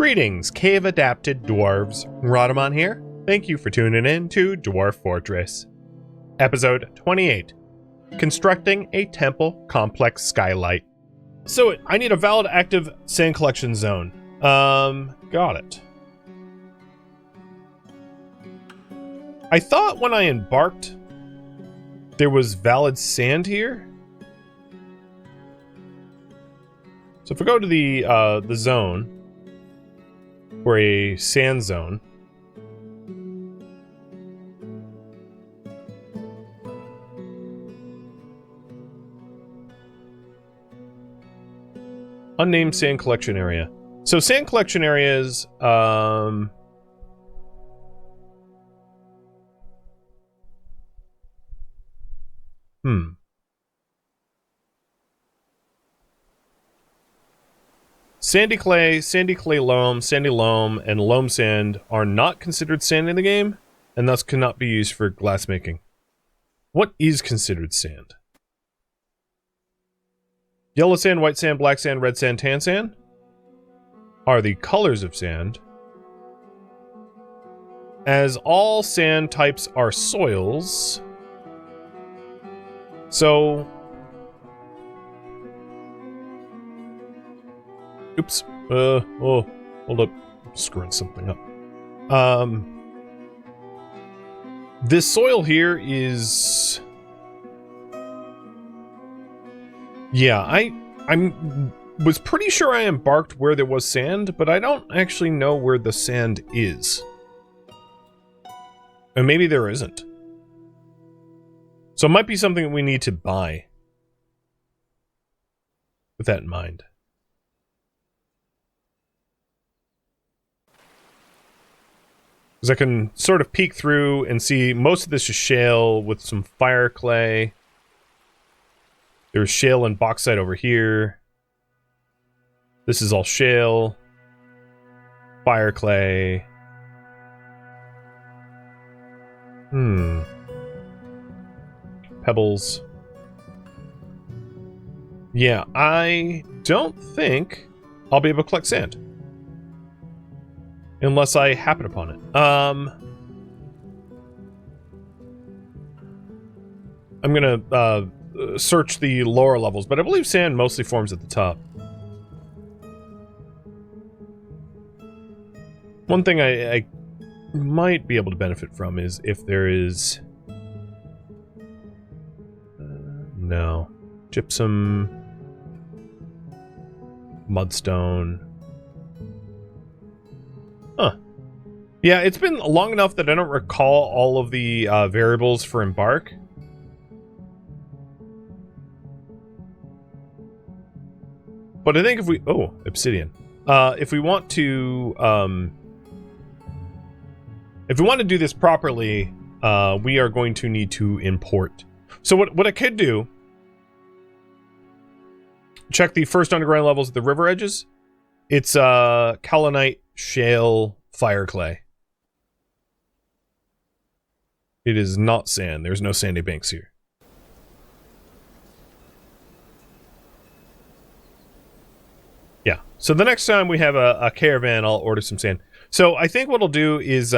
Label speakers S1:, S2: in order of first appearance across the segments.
S1: Greetings, cave-adapted dwarves. Rodamon here. Thank you for tuning in to Dwarf Fortress. Episode 28. Constructing a temple complex skylight. So, I need a valid active sand collection zone. Got it. I thought when I embarked, there was valid sand here. So if we go to the zone, or a sand zone, unnamed sand collection area. So sand collection areas, sandy clay loam, sandy loam, and loam sand are not considered sand in the game, and thus cannot be used for glassmaking. What is considered sand? Yellow sand, white sand, black sand, red sand, tan sand are the colors of sand. As all sand types are soils, so... Oops. Oh, hold up. I'm screwing something up. This soil here is... Yeah, I was pretty sure I embarked where there was sand, but I don't actually know where the sand is. And maybe there isn't. So it might be something that we need to buy. With that in mind. Because I can sort of peek through and see most of this is shale with some fire clay. There's shale and bauxite over here. This is all shale. Fire clay. Pebbles. Yeah, I don't think I'll be able to collect sand. Unless I happen upon it. I'm gonna search the lower levels, but I believe sand mostly forms at the top. One thing I might be able to benefit from is if there is... no. Gypsum. Mudstone. Huh. Yeah, it's been long enough that I don't recall all of the variables for embark. But I think if we... oh, obsidian. If we want to... if we want to do this properly, we are going to need to import. So what I could do... check the first underground levels at the river edges. It's kaolinite, shale, fire clay. It is not sand. There's no sandy banks here. Yeah. So the next time we have a caravan, I'll order some sand. So I think what I'll do is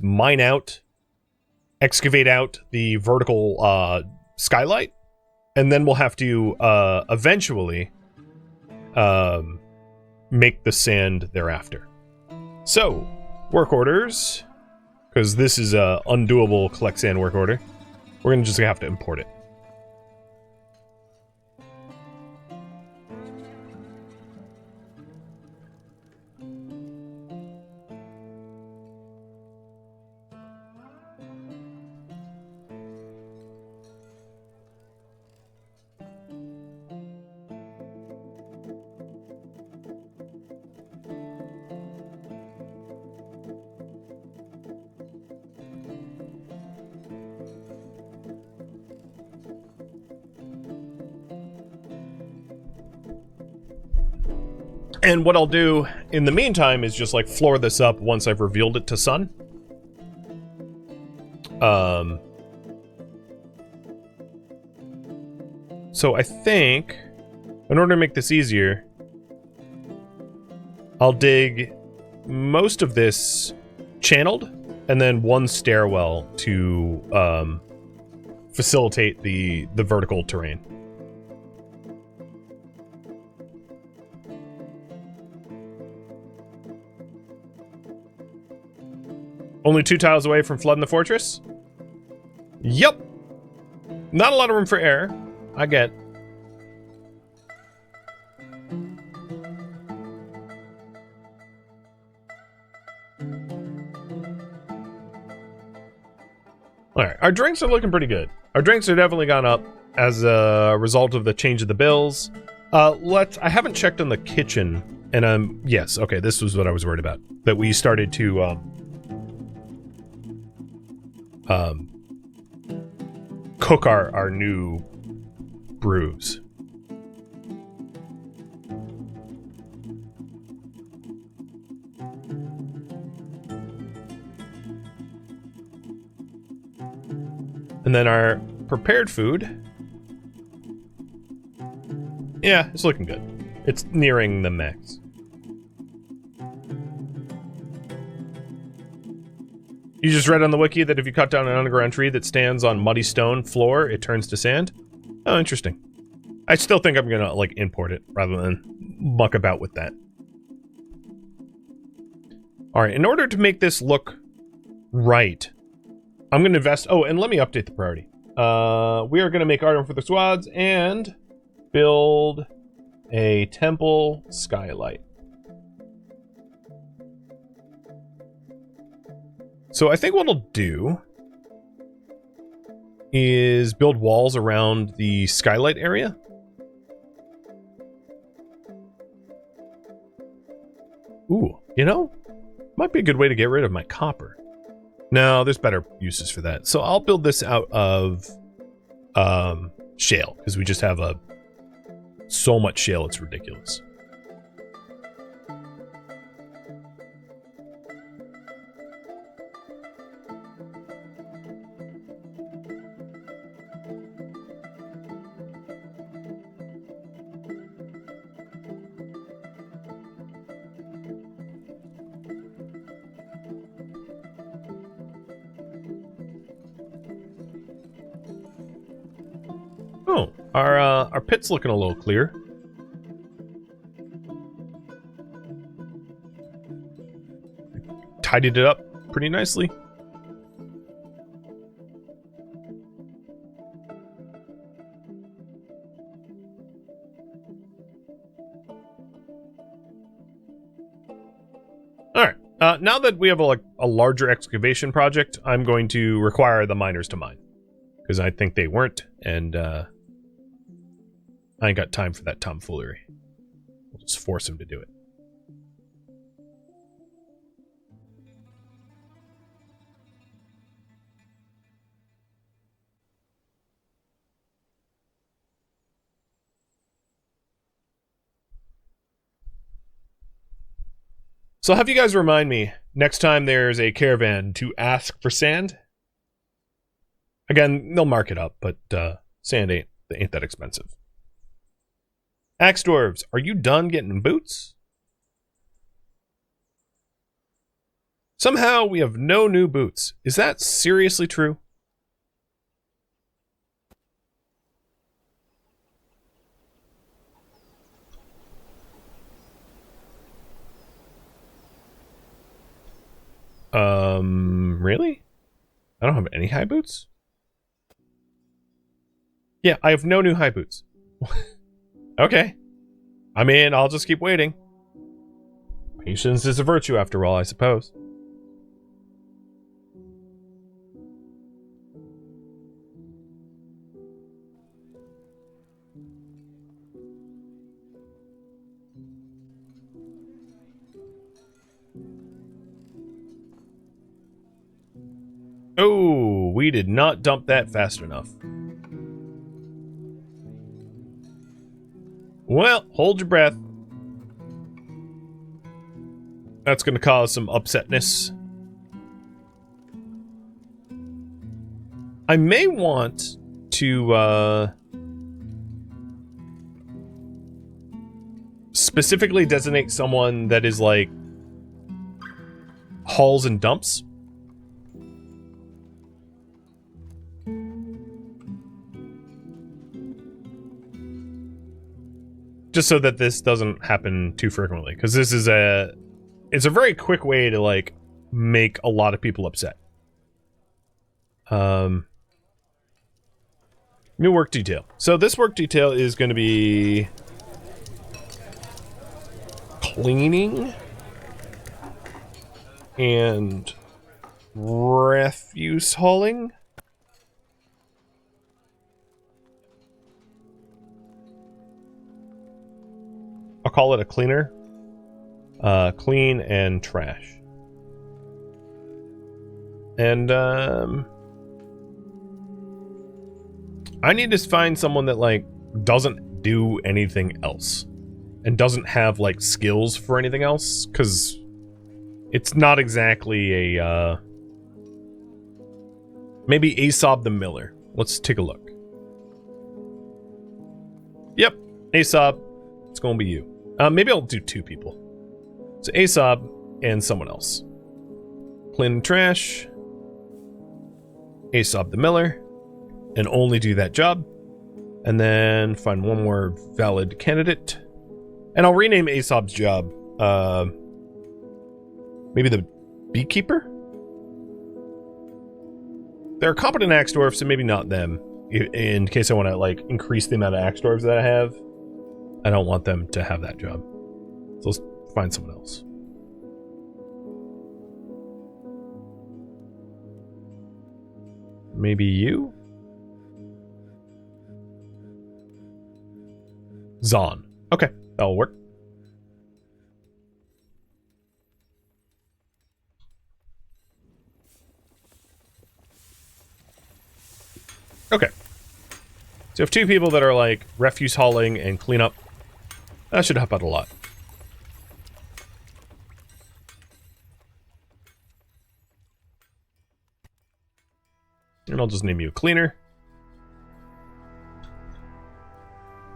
S1: mine out, excavate out the vertical skylight, and then we'll have to eventually make the sand thereafter. So, work orders, because this is a undoable collect sand work order. We're gonna just have to import it. And what I'll do in the meantime is just like floor this up once I've revealed it to Sun. So I think in order to make this easier, I'll dig most of this channeled, and then one stairwell to facilitate the vertical terrain. Only 2 tiles away from flooding the fortress? Yep. Not a lot of room for error. I get. Alright, our drinks are looking pretty good. Our drinks are definitely gone up as a result of the change of the bills. I haven't checked on the kitchen, and yes, okay, this was what I was worried about. That we started to, cook our new brews. And then our prepared food. Yeah, it's looking good. It's nearing the max. You just read on the wiki that if you cut down an underground tree that stands on muddy stone floor, it turns to sand. Oh, interesting. I still think I'm gonna, like, import it rather than muck about with that. Alright, in order to make this look right, I'm gonna invest... Oh, and let me update the priority. We are gonna make armor for the squads and build a temple skylight. So I think what I'll do is build walls around the skylight area. Ooh, you know, might be a good way to get rid of my copper. No, there's better uses for that. So I'll build this out of shale, because we just have so much shale, it's ridiculous. Oh, our pit's looking a little clear. Tidied it up pretty nicely. Alright, now that we have a larger excavation project, I'm going to require the miners to mine. Because I think they weren't, and I ain't got time for that tomfoolery. We'll just force him to do it. So have you guys remind me, next time there's a caravan, to ask for sand? Again, they'll mark it up, but sand ain't that expensive. Axe Dwarves, are you done getting boots? Somehow we have no new boots. Is that seriously true? Really? I don't have any high boots? Yeah, I have no new high boots. Okay. I mean, I'll just keep waiting. Patience is a virtue after all, I suppose. Oh, we did not dump that fast enough. Well, hold your breath. That's going to cause some upsetness. I may want to specifically designate someone that is like hauls and dumps. Just so that this doesn't happen too frequently, because this is it's a very quick way to like make a lot of people upset. New work detail. So this work detail is going to be cleaning and refuse hauling. I'll call it a cleaner. Clean and trash. And I need to find someone that like doesn't do anything else and doesn't have like skills for anything else, because it's not exactly a maybe Aesop the Miller. Let's take a look. Yep, Aesop, it's gonna be you. Maybe I'll do 2 people. So Aesop and someone else. Clean and trash. Aesop the Miller. And only do that job. And then find one more valid candidate. And I'll rename Aesop's job. Maybe the beekeeper? They're competent axe dwarfs, so maybe not them. In case I want to like increase the amount of axe dwarves that I have. I don't want them to have that job. So let's find someone else. Maybe you? Zon. Okay, that'll work. Okay. So if 2 people that are like refuse hauling and cleanup, that should help out a lot. And I'll just name you a cleaner.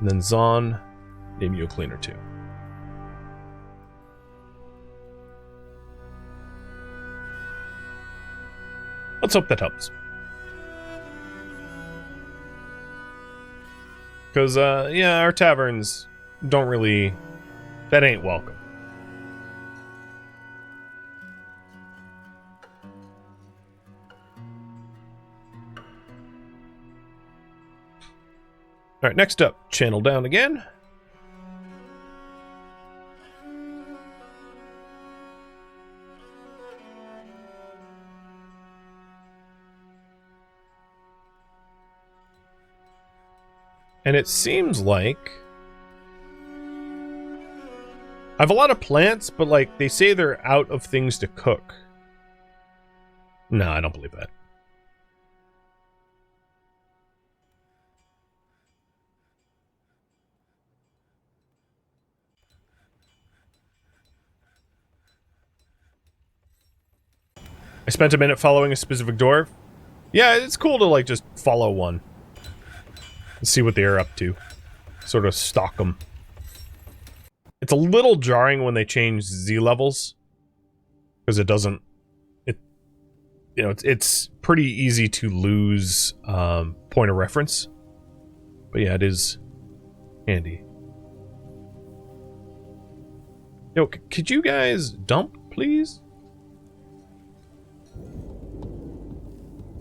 S1: And then Zon, name you a cleaner too. Let's hope that helps. Because, yeah, our taverns don't really... That ain't welcome. Alright, next up, channel down again. And it seems like I have a lot of plants, but like they say they're out of things to cook. No, I don't believe that. I spent a minute following a specific dwarf. Yeah, it's cool to like just follow one. And see what they're up to. Sort of stalk them. It's a little jarring when they change Z levels. Because it doesn't... You know, it's pretty easy to lose point of reference. But yeah, it is handy. Yo, could you guys dump, please?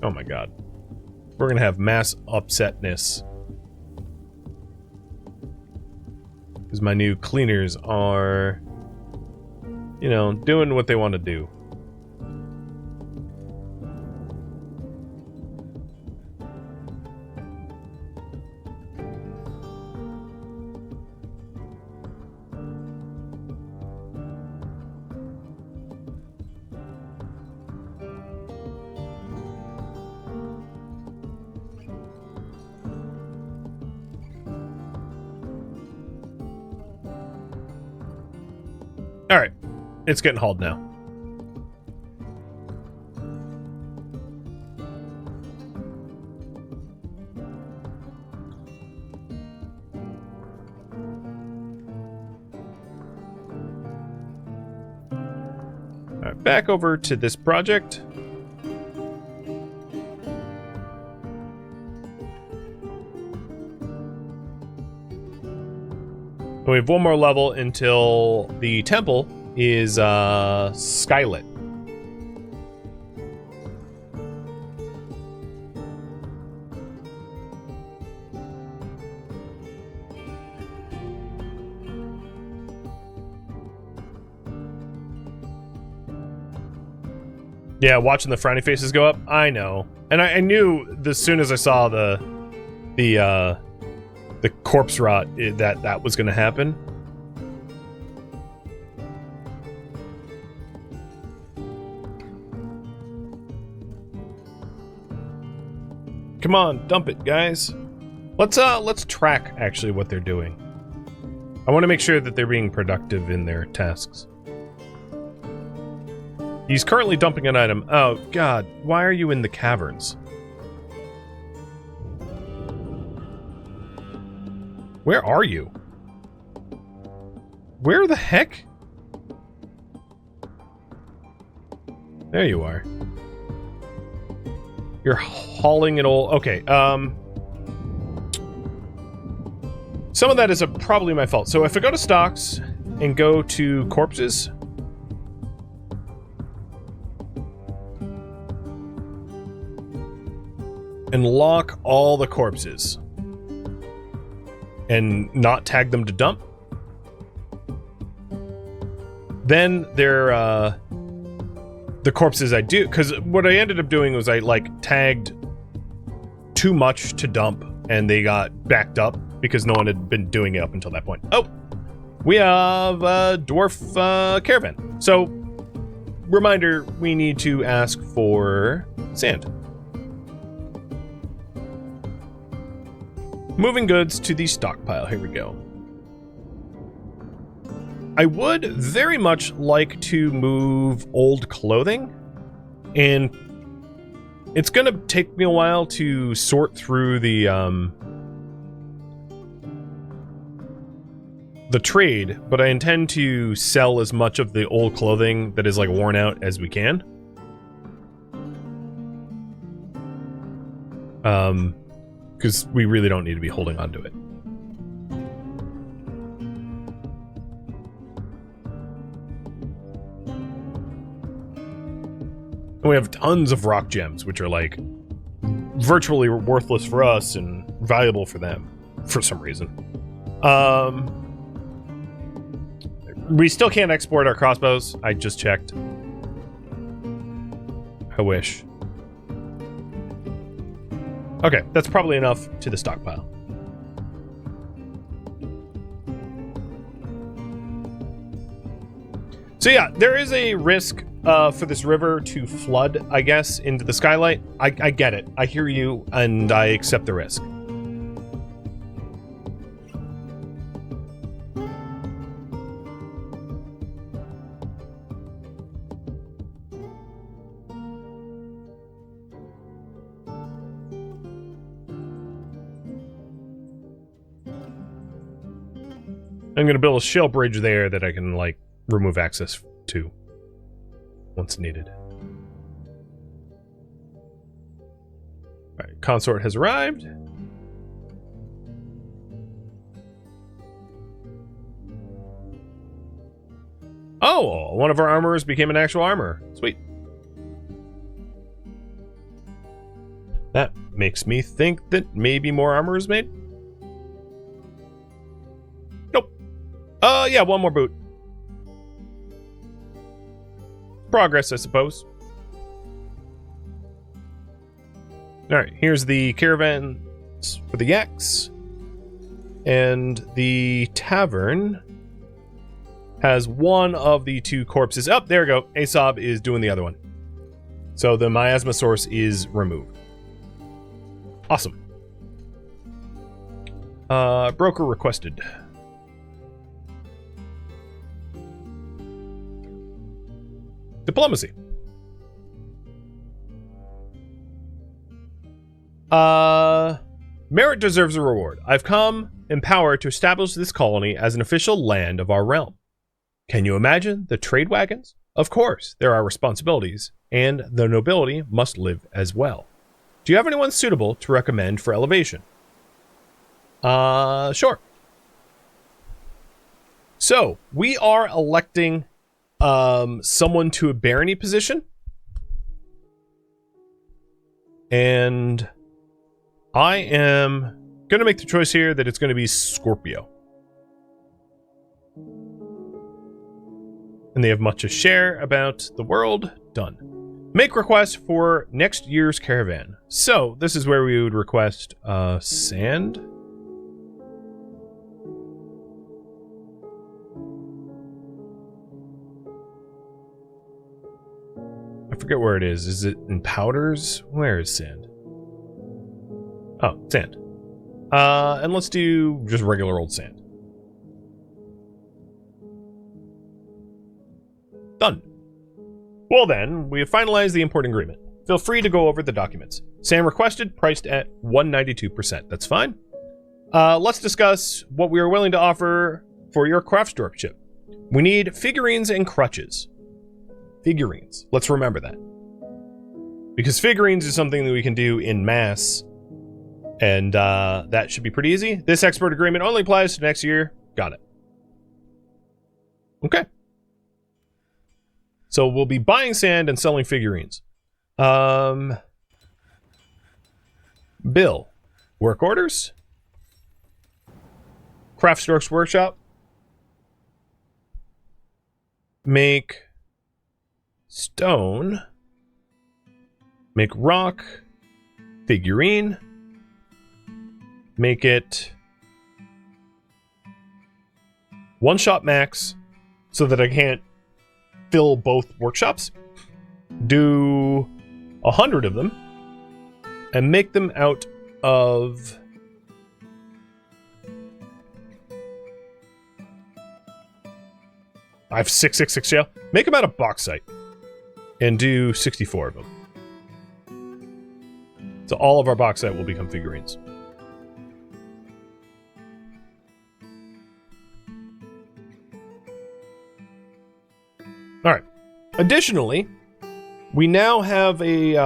S1: Oh my god. We're gonna have mass upsetness. Because my new cleaners are, you know, doing what they want to do. Alright, it's getting hauled now. Alright, back over to this project. We have one more level until the temple is Skylight. Yeah, watching the frowny faces go up, I know. And I knew as soon as I saw the corpse rot that was going to happen. Come on, dump it, guys. Let's track actually what they're doing. I want to make sure that they're being productive in their tasks. He's currently dumping an item. Oh god, why are you in the caverns? Where are you? Where the heck? There you are. You're hauling it all. Okay, some of that is probably my fault. So if I go to stocks and go to corpses, and lock all the corpses and not tag them to dump, then they're the corpses I do, because what I ended up doing was I like tagged too much to dump and they got backed up because no one had been doing it up until that point. Oh, we have a dwarf caravan. So reminder, we need to ask for sand. Moving goods to the stockpile. Here we go. I would very much like to move old clothing, and it's gonna take me a while to sort through the trade, but I intend to sell as much of the old clothing that is like worn out as we can. Because we really don't need to be holding on to it. And we have tons of rock gems, which are like virtually worthless for us and valuable for them for some reason. We still can't export our crossbows. I just checked. I wish. Okay, that's probably enough to the stockpile. So yeah, there is a risk for this river to flood, I guess, into the Skylight. I get it. I hear you, and I accept the risk. I'm gonna build a shell bridge there that I can, like, remove access to once needed. Alright, consort has arrived. Oh, one of our armorers became an actual armorer. Sweet. That makes me think that maybe more armor is made. Nope. Yeah, one more boot. Progress, I suppose. Alright, here's the caravan for the yaks. And the tavern has one of the two corpses. Oh, there we go. Asob is doing the other one. So the miasma source is removed. Awesome. Broker requested. Diplomacy. Merit deserves a reward. I've come empowered to establish this colony as an official land of our realm. Can you imagine the trade wagons, Of course, there are responsibilities, and the nobility must live as well. Do you have anyone suitable to recommend for elevation? Sure. So, we are electing someone to a barony position. And I am going to make the choice here that it's going to be Scorpio. And they have much to share about the world. Done. Make request for next year's caravan. So, this is where we would request sand. I forget where it is. Is it in powders? Where is sand? Oh, sand. And let's do just regular old sand. Done. Well then, we have finalized the import agreement. Feel free to go over the documents. Sand requested, priced at 192%. That's fine. Let's discuss what we are willing to offer for your craftsdwarfship. We need figurines and crutches. Figurines. Let's remember that. Because figurines is something that we can do in mass. And that should be pretty easy. This export agreement only applies to next year. Got it. Okay. So we'll be buying sand and selling figurines. Bill. Work orders. Craftsdwarf's workshop. Make stone. Make rock. Figurine. Make it one shot max so that I can't fill both workshops. Do 100 of them and make them out of I have 666 shell. Make them out of bauxite and do 64 of them. So all of our bauxite will become figurines. All right. Additionally, we now have a...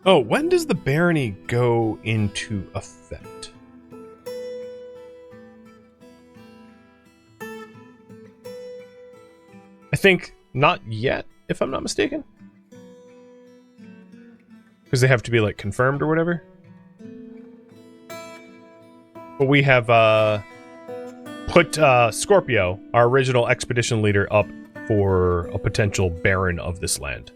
S1: Oh, when does the barony go into effect? I think not yet, if I'm not mistaken. Because they have to be, like, confirmed or whatever. But we have, put Scorpio, our original expedition leader, up for a potential baron of this land.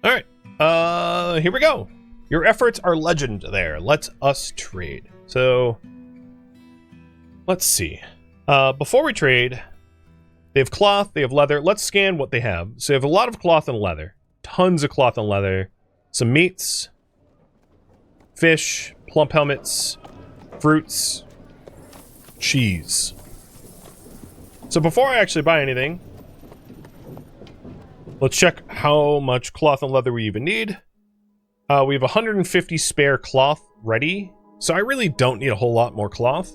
S1: Alright, here we go. Your efforts are legend there. Let us trade. So... let's see. Before we trade, they have cloth, they have leather. Let's scan what they have. So they have a lot of cloth and leather. Tons of cloth and leather. Some meats. Fish. Plump helmets. Fruits. Cheese. So before I actually buy anything, let's check how much cloth and leather we even need. We have 150 spare cloth ready. So I really don't need a whole lot more cloth.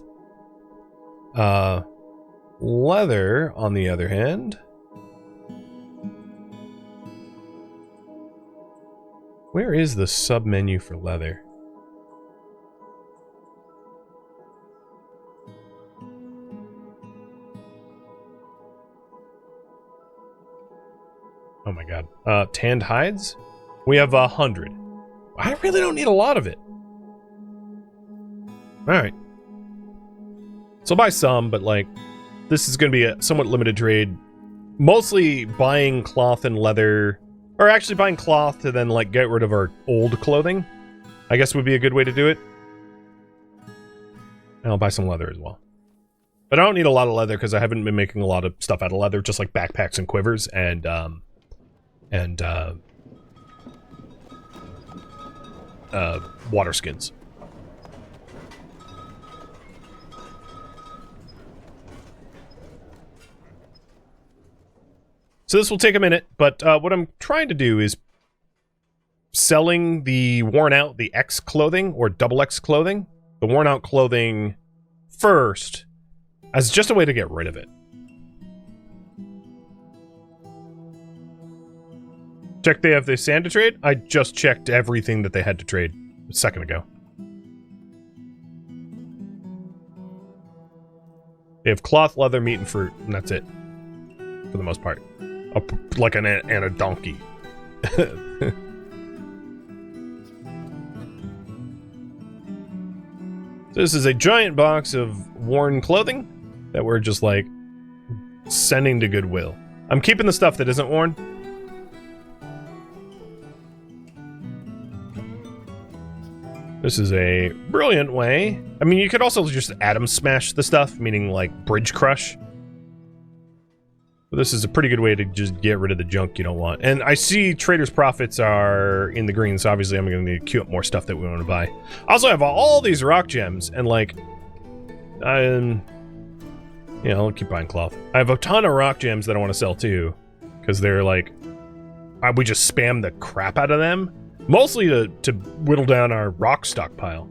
S1: Leather, on the other hand. Where is the sub-menu for leather? Oh my god. Tanned hides? We have 100. I really don't need a lot of it. Alright. So I'll buy some, but like, this is going to be a somewhat limited trade. Mostly buying cloth and leather, or actually buying cloth to then like get rid of our old clothing, I guess would be a good way to do it. And I'll buy some leather as well. But I don't need a lot of leather because I haven't been making a lot of stuff out of leather, just like backpacks and quivers and water skins. So this will take a minute, but what I'm trying to do is selling the worn out, the X clothing, or double X clothing, the worn out clothing first, as just a way to get rid of it. Check they have the sand to trade? I just checked everything that they had to trade a second ago. They have cloth, leather, meat, and fruit, and that's it. For the most part. Like and a donkey. This is a giant box of worn clothing that we're just like sending to Goodwill. I'm keeping the stuff that isn't worn. This is a brilliant way. I mean, you could also just atom smash the stuff, meaning like bridge crush. But this is a pretty good way to just get rid of the junk you don't want. And I see traders' profits are in the green, so obviously I'm going to need to queue up more stuff that we want to buy. I also have all these rock gems, and like, yeah, I'll keep buying cloth. I have a ton of rock gems that I want to sell too, because they're like, we just spam the crap out of them, mostly to whittle down our rock stockpile.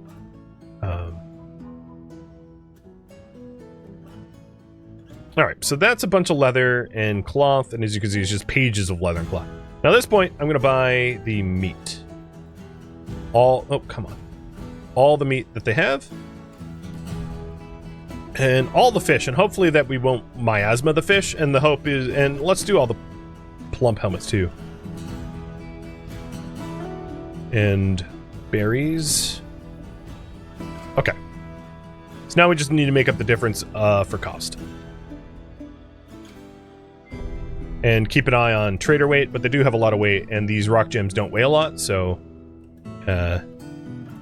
S1: Alright, so that's a bunch of leather and cloth, and as you can see, it's just pages of leather and cloth. Now at this point, I'm going to buy the meat. Oh, come on. All the meat that they have. And all the fish, and hopefully that we won't miasma the fish, and the hope is, and let's do all the plump helmets too. And berries. Okay. So now we just need to make up the difference for cost. And keep an eye on trader weight, but they do have a lot of weight, and these rock gems don't weigh a lot, so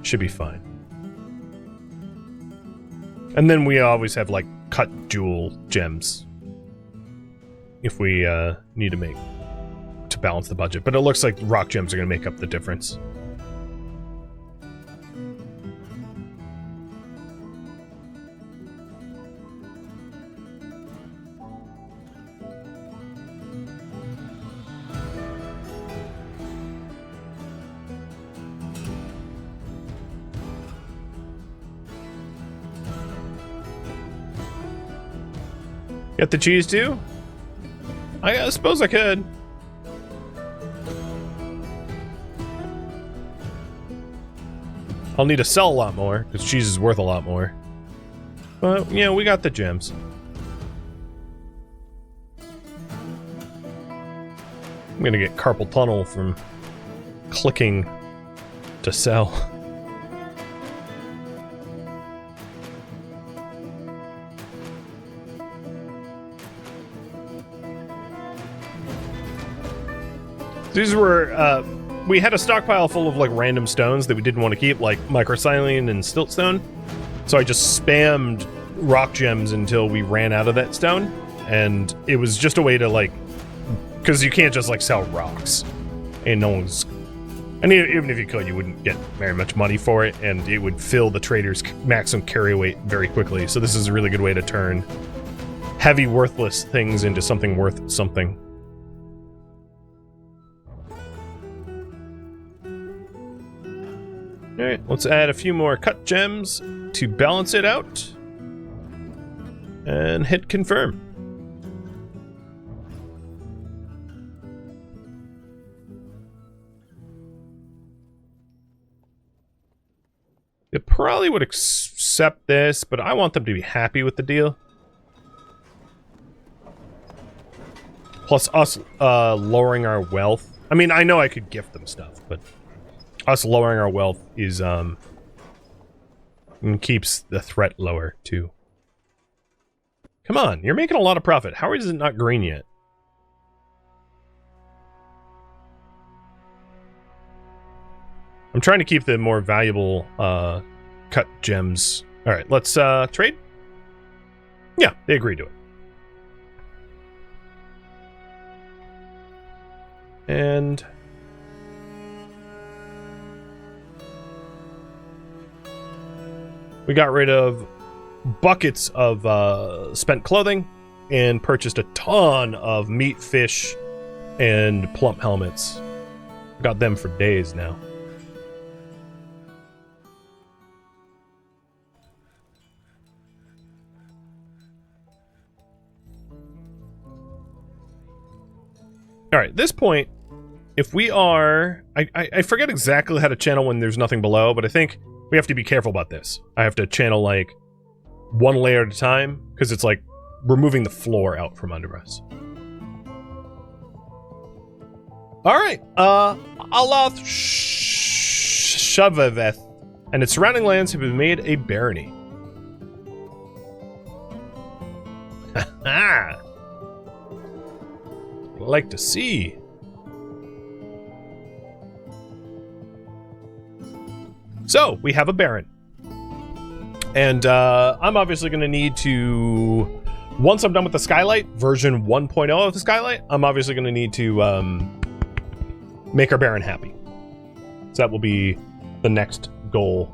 S1: should be fine. And then we always have like cut jewel gems if we need to make to balance the budget. But it looks like rock gems are going to make up the difference. Get the cheese too? I suppose I could. I'll need to sell a lot more, because cheese is worth a lot more. But, yeah, we got the gems. I'm gonna get carpal tunnel from clicking to sell. These were, we had a stockpile full of, like, random stones that we didn't want to keep, like microcylene and stiltstone. So I just spammed rock gems until we ran out of that stone. And it was just a way to, like, because you can't just, like, sell rocks. And no one's... And even if you could, you wouldn't get very much money for it, and it would fill the trader's maximum carry weight very quickly. So this is a really good way to turn heavy, worthless things into something worth something. Alright, let's add a few more cut gems to balance it out. And hit confirm. It probably would accept this, but I want them to be happy with the deal. Plus us lowering our wealth. I mean, I know I could gift them stuff, but us lowering our wealth is keeps the threat lower too. Come on, you're making a lot of profit. How is it not green yet? I'm trying to keep the more valuable cut gems. All right, let's trade. Yeah, they agreed to it. And we got rid of buckets of spent clothing and purchased a ton of meat, fish, and plump helmets. Got them for days now. Alright, at this point, if we are... I forget exactly how to channel when there's nothing below, but I think we have to be careful about this. I have to channel, like, one layer at a time, because it's like removing the floor out from under us. Alright, Aloth Shavaveth and its surrounding lands have been made a barony. Ha-ha! Like to see. So, we have a baron. And I'm obviously going to need to... Once I'm done with the Skylight, version 1.0 of the Skylight, I'm obviously going to need to make our baron happy. So that will be the next goal.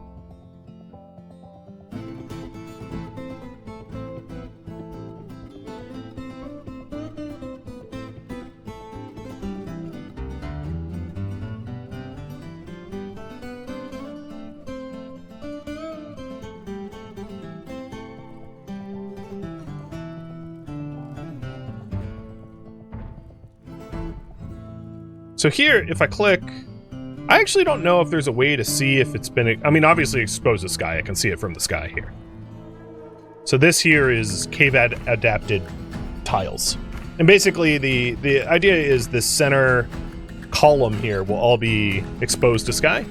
S1: So here, if I click, I actually don't know if there's a way to see if it's been... I mean, obviously exposed to sky. I can see it from the sky here. So this here is cave-adapted tiles. And basically, the idea is this center column here will all be exposed to sky.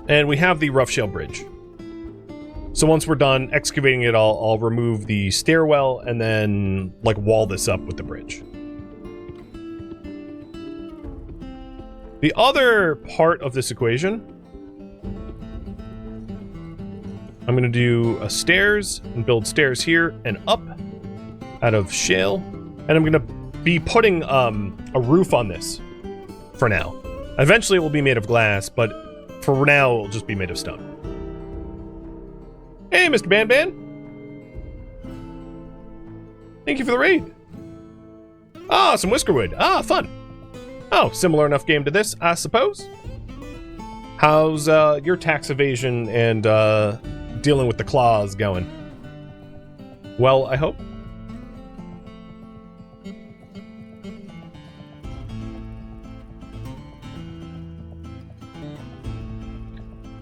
S1: And we have the rough shell bridge. So once we're done excavating it, I'll remove the stairwell and then, like, wall this up with the bridge. The other part of this equation, I'm going to do a stairs and build stairs here and up out of shale. And I'm going to be putting a roof on this for now. Eventually it will be made of glass, but for now it will just be made of stone. Hey, Mr. Banban! Thank you for the raid! Ah, some Whiskerwood. Ah, fun! Oh, similar enough game to this, I suppose? How's your tax evasion and dealing with the claws going? Well, I hope?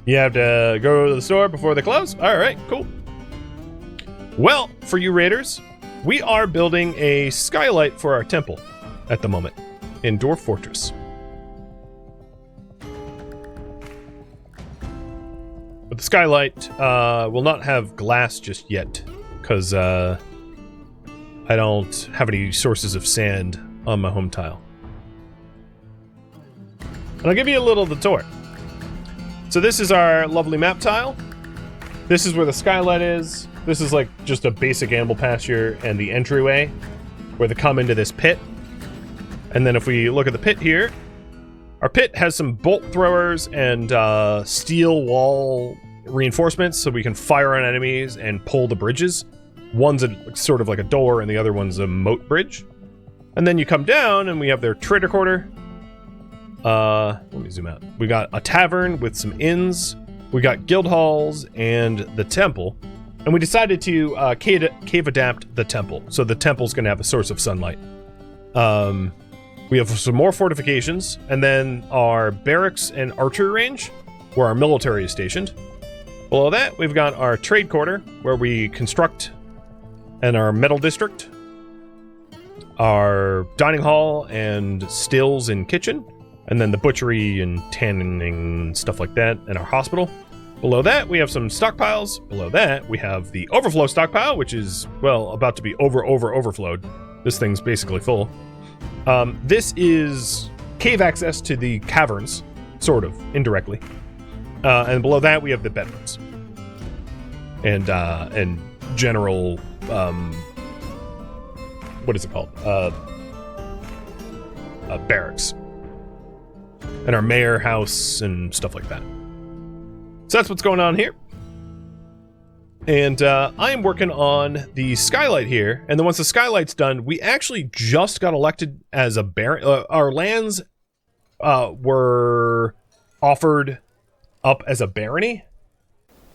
S1: You have to go to the store before they close? Alright, cool. Well, for you raiders, we are building a skylight for our temple at the moment in Dwarf Fortress. But the skylight will not have glass just yet, because I don't have any sources of sand on my home tile. And I'll give you a little of the tour. So this is our lovely map tile. This is where the skylight is. This is like just a basic animal pasture and the entryway where they come into this pit. And then if we look at the pit here, our pit has some bolt throwers and steel wall reinforcements so we can fire on enemies and pull the bridges. One's sort of like a door and the other one's a moat bridge. And then you come down and we have their trader quarter. Let me zoom out. We got a tavern with some inns. We got guild halls and the temple. And we decided to cave adapt the temple. So the temple's going to have a source of sunlight. We have some more fortifications. And then our barracks and archery range, where our military is stationed. Below that, we've got our trade quarter, where we construct, and our metal district. Our dining hall and stills and kitchen. And then the butchery and tanning and stuff like that, and our hospital. Below that, we have some stockpiles. Below that, we have the overflow stockpile, which is, well, about to be overflowed. This thing's basically full. This is cave access to the caverns, sort of, indirectly. And below that, we have the bedrooms. And general, what is it called? Barracks. And our mayor house and stuff like that. So that's what's going on here. And I am working on the Skylight here. And then once the Skylight's done, we actually just got elected as a baron. Our lands were offered up as a barony,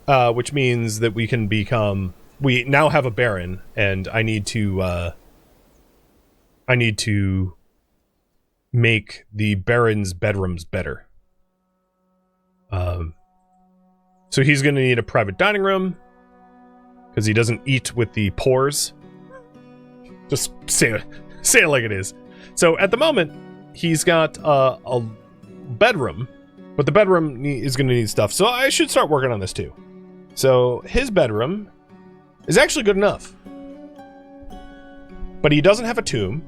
S1: which means that we can become... We now have a baron, and I need to make the baron's bedrooms better. So he's going to need a private dining room, because he doesn't eat with the pores. Just say it like it is. So at the moment, he's got a bedroom, but the bedroom is going to need stuff. So I should start working on this too. So his bedroom is actually good enough. But he doesn't have a tomb.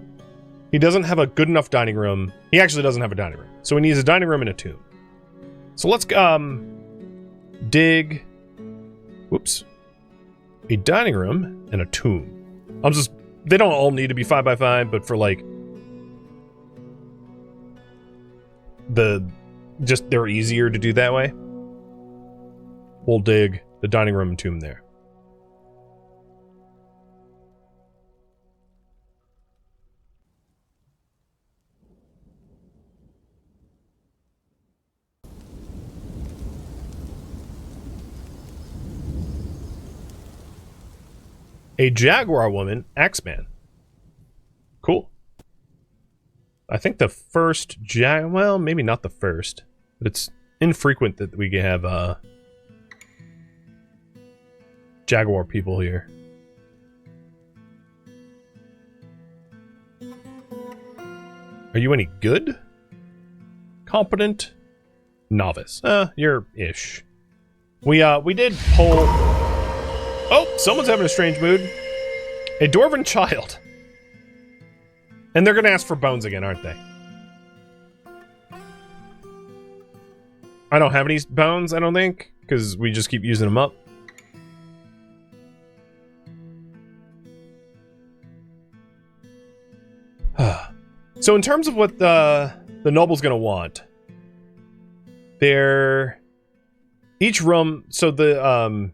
S1: He doesn't have a good enough dining room. He actually doesn't have a dining room. So he needs a dining room and a tomb. So let's dig... Whoops. A dining room and a tomb. They don't all need to be 5x5, but for like... they're easier to do that way. We'll dig the dining room and tomb there. A jaguar woman, Axeman. Cool. I think the first well, maybe not the first, but it's infrequent that we have jaguar people here. Are you any good? Competent? Novice. You're ish. We did pull... Oh, someone's having a strange mood. A Dwarven child. And they're gonna ask for bones again, aren't they? I don't have any bones, I don't think, because we just keep using them up. So in terms of what the noble's gonna want, they're... Each room... So the,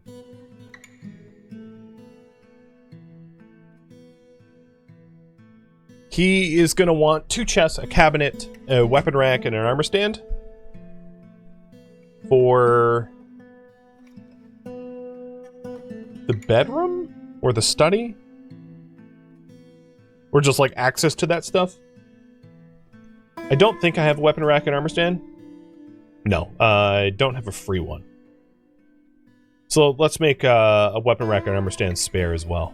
S1: he is going to want 2 chests, a cabinet, a weapon rack, and an armor stand. For... the bedroom? Or the study? Or just, like, access to that stuff? I don't think I have a weapon rack and armor stand. No, I don't have a free one. So let's make a weapon rack and armor stand spare as well.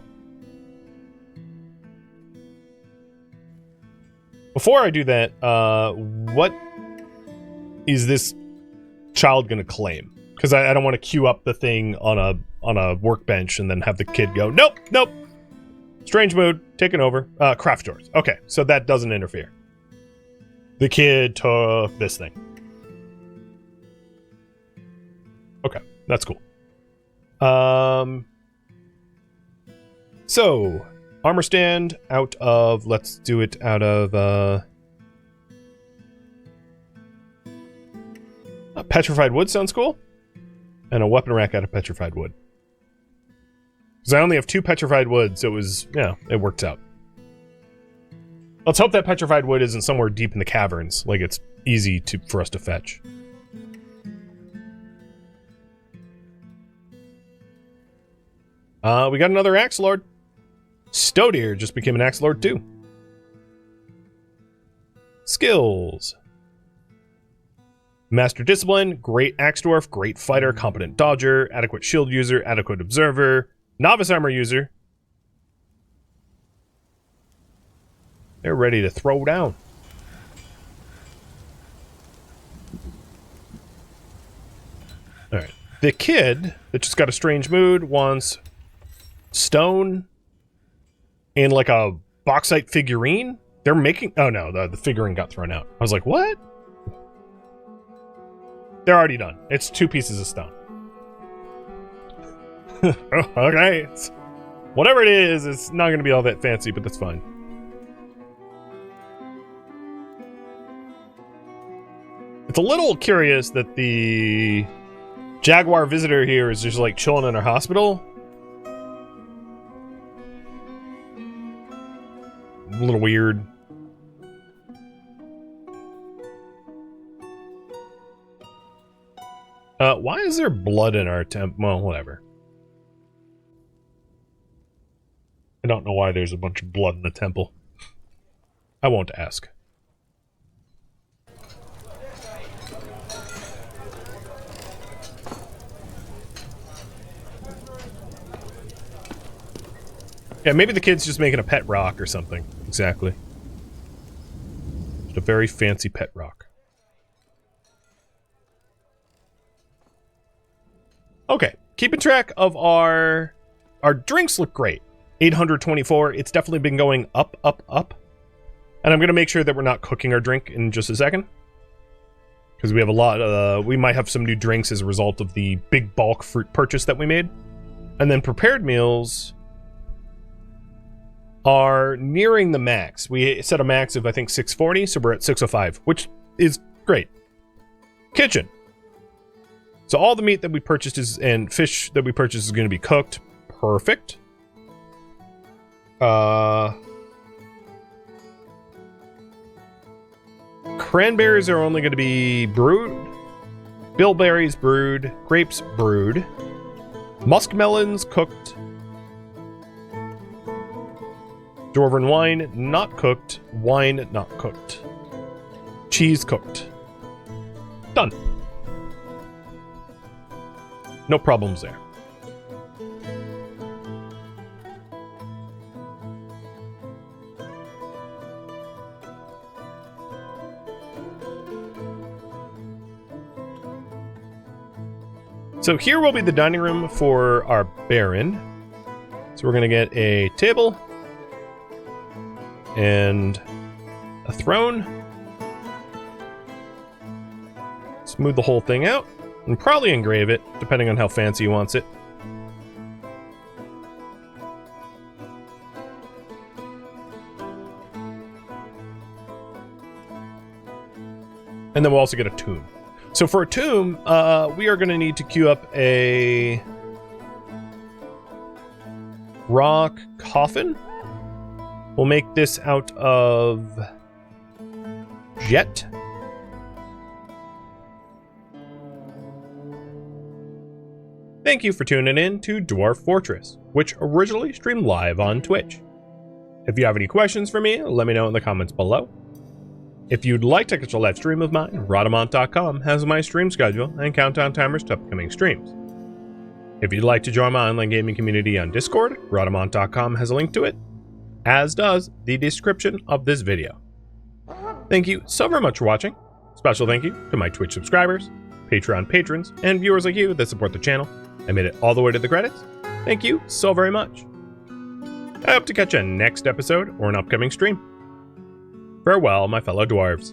S1: Before I do that, what is this child gonna claim? Because I don't want to queue up the thing on a workbench and then have the kid go, nope, nope. Strange mood, taking over. Craft doors. Okay, so that doesn't interfere. The kid took this thing. Okay, that's cool. So... Armor stand out of... Let's do it out of... petrified wood sounds cool. And a weapon rack out of petrified wood. Because I only have 2 petrified wood, so it was... Yeah, it works out. Let's hope that petrified wood isn't somewhere deep in the caverns. Like, it's easy for us to fetch. We got another Axe Lord. Stodeer just became an Axe Lord too. Skills. Master Discipline, great Axe Dwarf, great fighter, competent dodger, adequate shield user, adequate observer, novice armor user. They're ready to throw down. Alright. The kid that just got a strange mood wants stone and like a bauxite figurine. They're making... Oh no, the figurine got thrown out. I was like, what? They're already done. It's 2 pieces of stone. Okay. Whatever it is, it's not going to be all that fancy, but that's fine. It's a little curious that the Jaguar visitor here is just like chilling in our hospital, little weird. Why is there blood in our temp? Well, whatever. I don't know why there's a bunch of blood in the temple. I won't ask. Yeah, maybe the kid's just making a pet rock or something. Exactly. Just a very fancy pet rock. Okay, keeping track of our drinks look great. 824, it's definitely been going up, up, up. And I'm going to make sure that we're not cooking our drink in just a second. Because we have a lot, we might have some new drinks as a result of the big bulk fruit purchase that we made. And then prepared meals are nearing the max. We set a max of, I think, 640, so we're at 605, which is great. Kitchen. So all the meat that we purchased and fish that we purchased is going to be cooked. Perfect. Cranberries are only going to be brewed. Bilberries brewed. Grapes brewed. Muskmelons cooked. Dwarven wine not cooked. Wine not cooked. Cheese cooked. Done. No problems there. So here will be the dining room for our Baron. So we're going to get a table and a throne. Smooth the whole thing out and probably engrave it, depending on how fancy he wants it. And then we'll also get a tomb. So for a tomb, we are going to need to queue up a rock coffin. We'll make this out of jet. Thank you for tuning in to Dwarf Fortress, which originally streamed live on Twitch. If you have any questions for me, let me know in the comments below. If you'd like to catch a live stream of mine, Rodamont.com has my stream schedule and countdown timers to upcoming streams. If you'd like to join my online gaming community on Discord, Rodamont.com has a link to it, as does the description of this video. Thank you so very much for watching. Special thank you to my Twitch subscribers, Patreon patrons, and viewers like you that support the channel and made it all the way to the credits. Thank you so very much. I hope to catch you next episode or an upcoming stream. Farewell, my fellow dwarves.